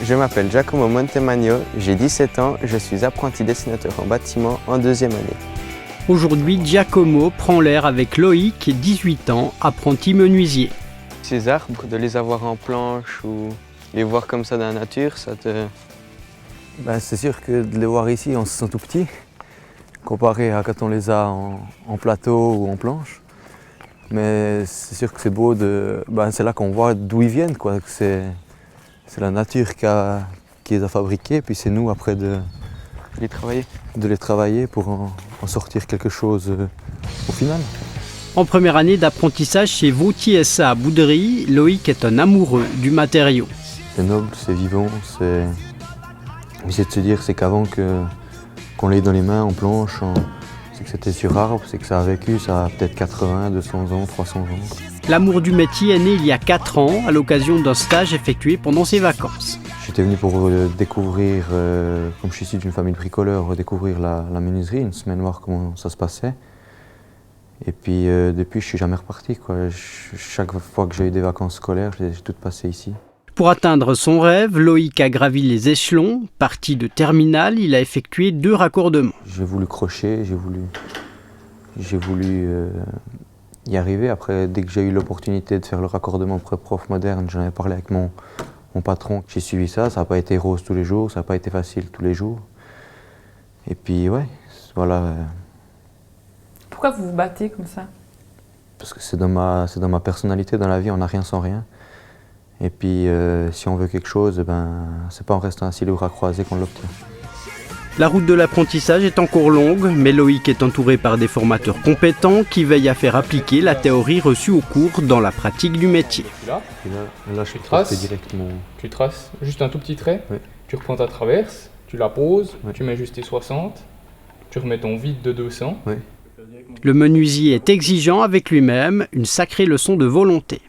Je m'appelle Giacomo Montemagno, j'ai 17 ans, je suis apprenti dessinateur en bâtiment en 2e année. Aujourd'hui, Giacomo prend l'air avec Loïc, 18 ans, apprenti menuisier. Ces arbres, de les avoir en planche ou les voir comme ça dans la nature, ça te... C'est sûr que de les voir ici, on se sent tout petit, comparé à quand on les a en plateau ou en planche. Mais c'est sûr que c'est beau, c'est là qu'on voit d'où ils viennent, quoi. C'est la nature qui les a fabriqués, puis c'est nous après de les travailler pour en sortir quelque chose au final. En première année d'apprentissage chez Vautier SA à Bouderie, Loïc est un amoureux du matériau. C'est noble, c'est vivant, c'est de se dire c'est qu'avant qu'on l'ait dans les mains en planche, c'est que c'était sur arbre, c'est que ça a vécu, ça a peut-être 80, 200 ans, 300 ans. L'amour du métier est né il y a 4 ans à l'occasion d'un stage effectué pendant ses vacances. J'étais venu pour découvrir, comme je suis issu d'une famille de bricoleurs, redécouvrir la menuiserie, une semaine voir comment ça se passait. Et puis depuis, je ne suis jamais reparti, quoi. Chaque fois que j'ai eu des vacances scolaires, j'ai toutes passées ici. Pour atteindre son rêve, Loïc a gravi les échelons. Parti de terminale, il a effectué 2 raccordements. J'ai voulu crocher, j'ai voulu y arriver. Après, dès que j'ai eu l'opportunité de faire le raccordement pré-prof moderne, j'en avais parlé avec mon patron. J'ai suivi ça, ça n'a pas été rose tous les jours, ça n'a pas été facile tous les jours. Et puis ouais, voilà. Pourquoi vous vous battez comme ça? Parce que c'est dans ma personnalité, dans la vie, on n'a rien sans rien. Et puis si on veut quelque chose, c'est pas en restant assis les bras croisés qu'on l'obtient. La route de l'apprentissage est encore longue, mais Loïc est entouré par des formateurs compétents qui veillent à faire appliquer la théorie reçue au cours dans la pratique du métier. Là, tu traces, tu traces juste un tout petit trait, oui. Tu reprends ta traverse, tu la poses, oui. Tu mets juste tes 60, tu remets ton vide de 200. Oui. Le menuisier est exigeant avec lui-même, une sacrée leçon de volonté.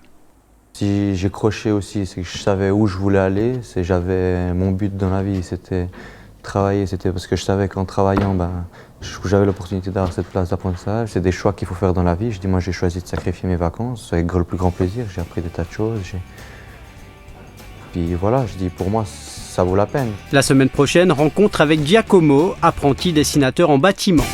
Si j'ai croché aussi, c'est que je savais où je voulais aller, j'avais mon but dans la vie, c'était travailler, c'était parce que je savais qu'en travaillant, j'avais l'opportunité d'avoir cette place d'apprentissage. C'est des choix qu'il faut faire dans la vie. Je dis, moi j'ai choisi de sacrifier mes vacances avec le plus grand plaisir, j'ai appris des tas de choses. Puis voilà, je dis, pour moi, ça vaut la peine. La semaine prochaine, rencontre avec Giacomo, apprenti dessinateur en bâtiment.